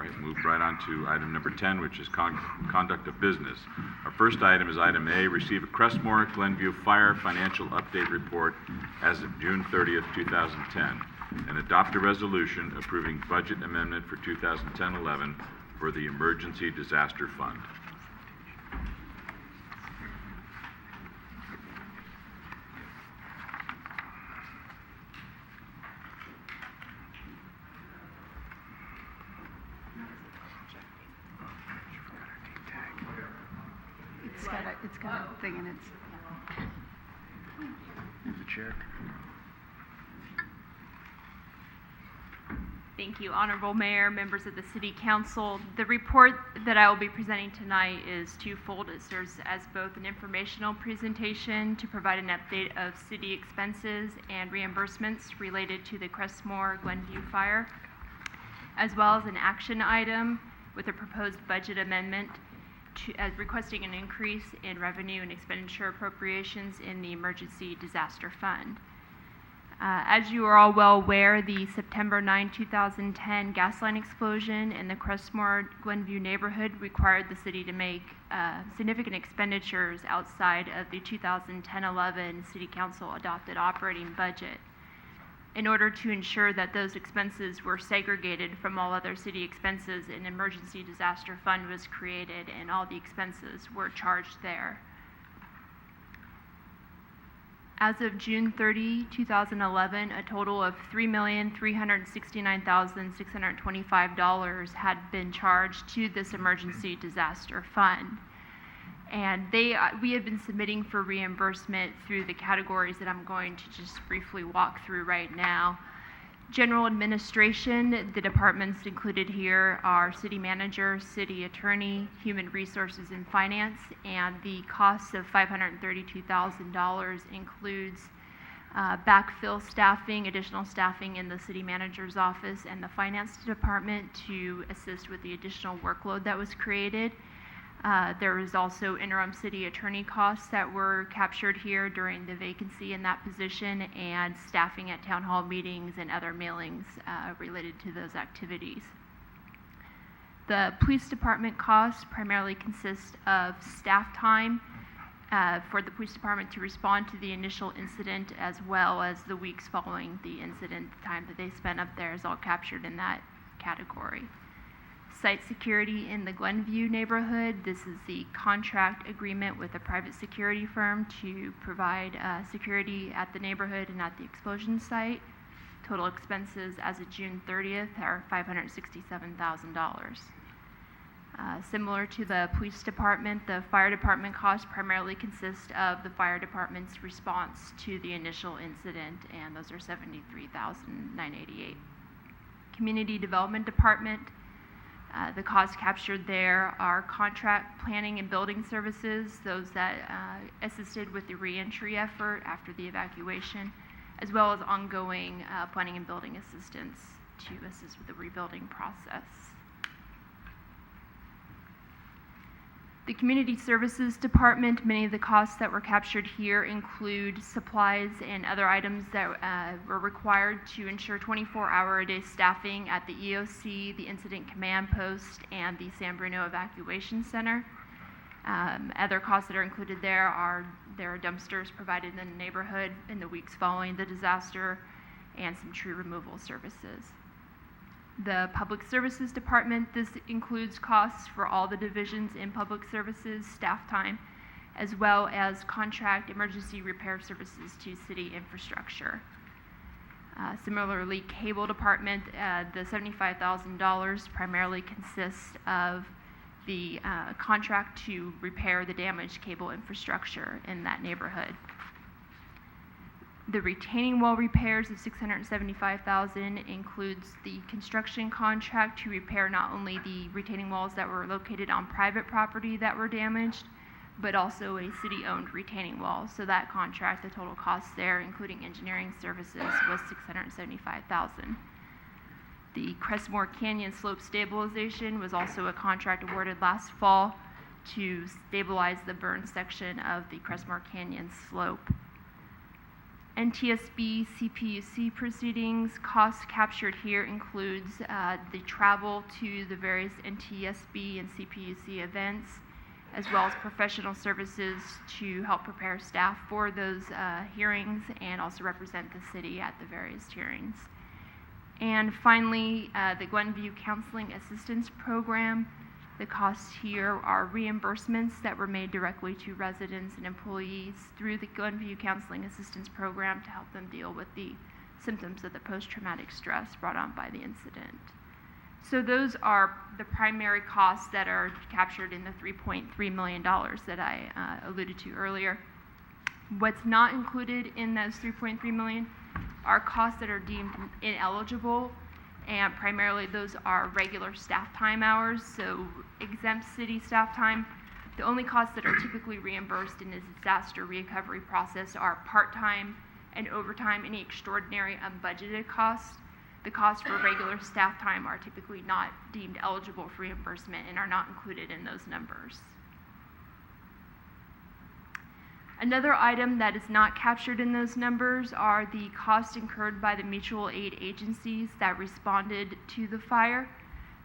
right, move right on to item number 10, which is conduct of business. Our first item is item A, receive a Crestmoor Glenview Fire Financial Update Report as of June 30th, 2010, and adopt a resolution approving budget amendment for 2010-11 for the Emergency Disaster Fund. It's got a thing in it. Move the chair. Thank you, Honorable Mayor, members of the City Council. The report that I will be presenting tonight is twofold. It serves as both an informational presentation to provide an update of city expenses and reimbursements related to the Crestmoor Glenview fire, as well as an action item with a proposed budget amendment requesting an increase in revenue and expenditure appropriations in the Emergency Disaster Fund. As you are all well aware, the September 9, 2010 gas line explosion in the Crestmoor Glenview neighborhood required the city to make significant expenditures outside of the 2010-11 City Council adopted operating budget. In order to ensure that those expenses were segregated from all other city expenses, an emergency disaster fund was created and all the expenses were charged there. As of June 30, 2011, a total of $3,369,625 had been charged to this emergency disaster fund. And we have been submitting for reimbursement through the categories that I'm going to just briefly walk through right now. General administration, the departments included here are city manager, city attorney, human resources and finance, and the cost of $532,000 includes backfill staffing, additional staffing in the city manager's office and the finance department to assist with the additional workload that was created. There was also interim city attorney costs that were captured here during the vacancy in that position, and staffing at town hall meetings and other mailings related to those activities. The police department costs primarily consist of staff time for the police department to respond to the initial incident, as well as the weeks following the incident. The time that they spent up there is all captured in that category. Site security in the Glenview neighborhood. This is the contract agreement with a private security firm to provide security at the neighborhood and at the explosion site. Total expenses as of June 30th are $567,000. Similar to the police department, the fire department costs primarily consist of the fire department's response to the initial incident, and those are $73,988. Community development department. The costs captured there are contract planning and building services, those that assisted with the reentry effort after the evacuation, as well as ongoing planning and building assistance to assist with the rebuilding process. The Community Services Department, many of the costs that were captured here include supplies and other items that were required to ensure 24-hour-a-day staffing at the EOC, the Incident Command Post, and the San Bruno Evacuation Center. Other costs that are included there are dumpsters provided in the neighborhood in the weeks following the disaster, and some tree removal services. The Public Services Department, this includes costs for all the divisions in public services, staff time, as well as contract emergency repair services to city infrastructure. Similarly, Cable Department, the $75,000 primarily consists of the contract to repair the damaged cable infrastructure in that neighborhood. The retaining wall repairs of $675,000 includes the construction contract to repair not only the retaining walls that were located on private property that were damaged, but also a city-owned retaining wall. So that contract, the total cost there, including engineering services, was $675,000. The Crestmoor Canyon slope stabilization was also a contract awarded last fall to stabilize the burn section of the Crestmoor Canyon slope. NTSB CPUC proceedings. Costs captured here includes the travel to the various NTSB and CPUC events, as well as professional services to help prepare staff for those hearings and also represent the city at the various hearings. And finally, the Glenview Counseling Assistance Program. The costs here are reimbursements that were made directly to residents and employees through the Glenview Counseling Assistance Program to help them deal with the symptoms of the post-traumatic stress brought on by the incident. So those are the primary costs that are captured in the $3.3 million that I alluded to earlier. What's not included in those $3.3 million are costs that are deemed ineligible, and primarily those are regular staff time hours, so exempt city staff time. The only costs that are typically reimbursed in the disaster recovery process are part-time and overtime, any extraordinary unbudgeted costs. The costs for regular staff time are typically not deemed eligible for reimbursement and are not included in those numbers. Another item that is not captured in those numbers are the costs incurred by the mutual aid agencies that responded to the fire.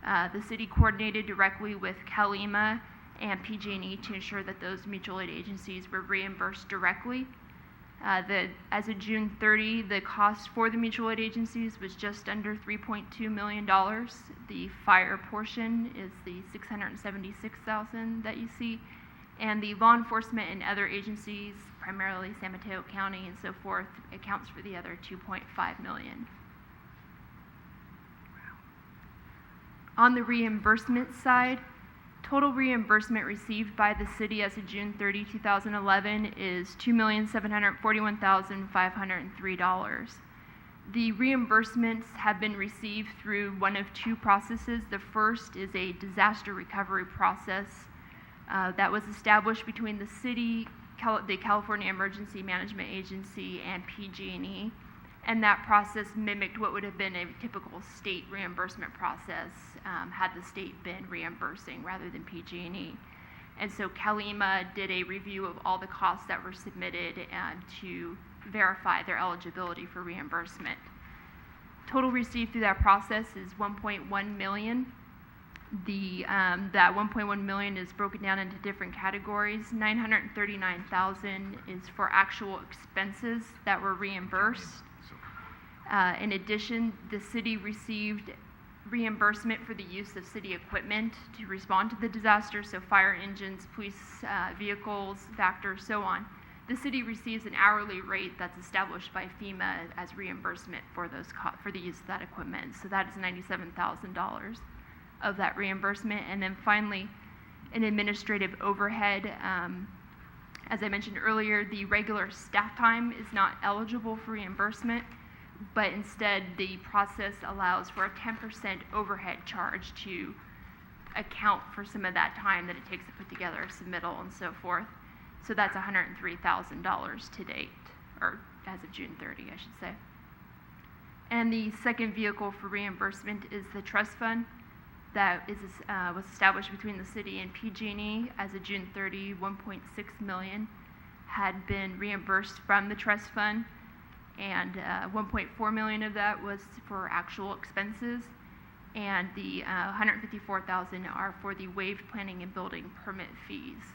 The city coordinated directly with CalEMA and PG&E to ensure that those mutual aid agencies were reimbursed directly. As of June 30, the cost for the mutual aid agencies was just under $3.2 million. The fire portion is the $676,000 that you see. And the law enforcement and other agencies, primarily San Mateo County and so forth, accounts for the other $2.5 million. On the reimbursement side, total reimbursement received by the city as of June 30, 2011 is $2,741,503. The reimbursements have been received through one of two processes. The first is a disaster recovery process that was established between the city, the California Emergency Management Agency, and PG&E, and that process mimicked what would have been a typical state reimbursement process had the state been reimbursing rather than PG&E. And so CalEMA did a review of all the costs that were submitted to verify their eligibility for reimbursement. Total received through that process is $1.1 million. That $1.1 million is broken down into different categories. $939,000 is for actual expenses that were reimbursed. In addition, the city received reimbursement for the use of city equipment to respond to the disaster, so fire engines, police vehicles, Vector, so on. The city receives an hourly rate that's established by FEMA as reimbursement for for the use of that equipment. So that is $97,000 of that reimbursement. And then finally, an administrative overhead. As I mentioned earlier, the regular staff time is not eligible for reimbursement, but instead the process allows for a 10% overhead charge to account for some of that time that it takes to put together a submittal and so forth. So that's $103,000 to date, or as of June 30, I should say. And the second vehicle for reimbursement is the trust fund that was established between the city and PG&E. As of June 30, $1.6 million had been reimbursed from the trust fund, and $1.4 million of that was for actual expenses, and the $154,000 are for the waived planning and building permit fees.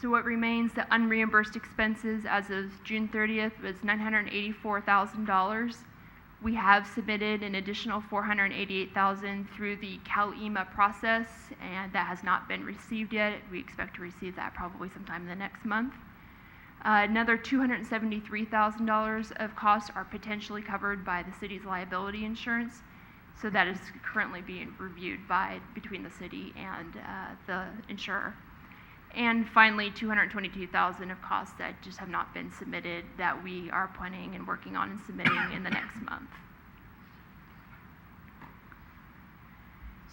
So what remains, the unreimbursed expenses as of June 30th was $984,000. We have submitted an additional $488,000 through the CalEMA process, and that has not been received yet. We expect to receive that probably sometime in the next month. Another $273,000 of costs are potentially covered by the city's liability insurance. So that is currently being reviewed between the city and the insurer. And finally, $222,000 of costs that just have not been submitted that we are planning and working on and submitting in the next month.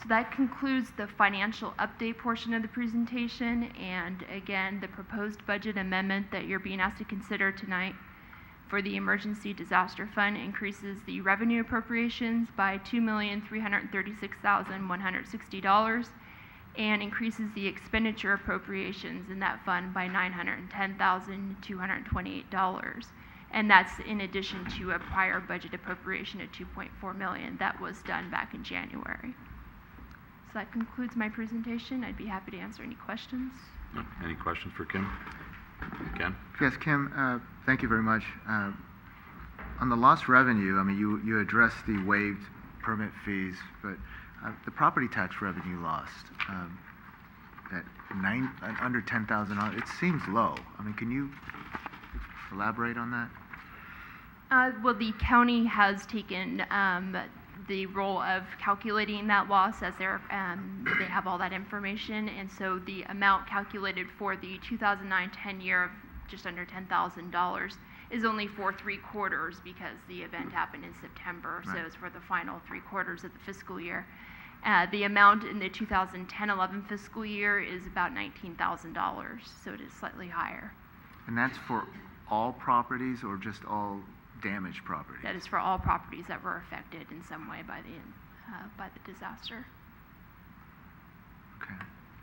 So that concludes the financial update portion of the presentation. And again, the proposed budget amendment that you're being asked to consider tonight for the Emergency Disaster Fund increases the revenue appropriations by $2,336,160. and increases the expenditure appropriations in that fund by $910,228. And that's in addition to a prior budget appropriation of $2.4 million that was done back in January. So that concludes my presentation. I'd be happy to answer any questions. No. Any questions for Kim? Ken? Yes, Kim, thank you very much. On the lost revenue, I mean, you addressed the waived permit fees, but the property tax revenue lost at under $10,000, it seems low. I mean, can you elaborate on that? Well, the county has taken the role of calculating that loss as they have all that information, and so the amount calculated for the 2009-10 year of just under $10,000 is only for 3 quarters because the event happened in September, so it's for the final 3 quarters of the fiscal year. The amount in the 2010-11 fiscal year is about $19,000, so it is slightly higher. And that's for all properties or just all damaged properties? That is for all properties that were affected in some way by the disaster. Okay.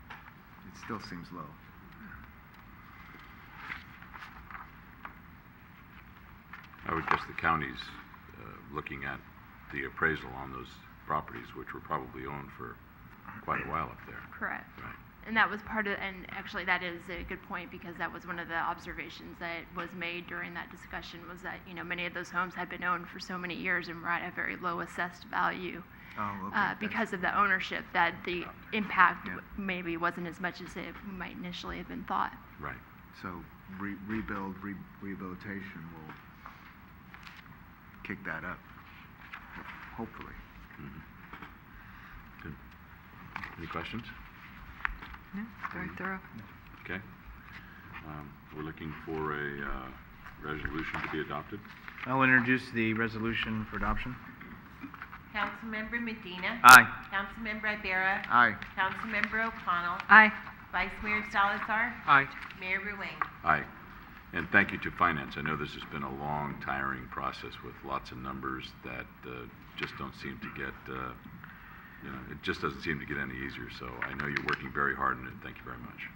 It still seems low. I would guess the county's looking at the appraisal on those properties, which were probably owned for quite a while up there. Correct. Right. And that was part of, and actually that is a good point because that was one of the observations that was made during that discussion was that, you know, many of those homes had been owned for so many years and were at a very low assessed value. Oh, okay. Because of the ownership, that the impact maybe wasn't as much as it might initially have been thought. Right. So rehabilitation will kick that up, hopefully. Mm-hmm. Good. Any questions? No, very thorough. Okay. We're looking for a resolution to be adopted. I'll introduce the resolution for adoption. Councilmember Medina. Aye. Councilmember Ibarra. Aye. Councilmember O'Connell. Aye. Vice Mayor Salazar. Aye. Mayor Ruane. Aye. And thank you to Finance. I know this has been a long, tiring process with lots of numbers that just don't seem to get, it just doesn't seem to get any easier. So I know you're working very hard on it. Thank you very much.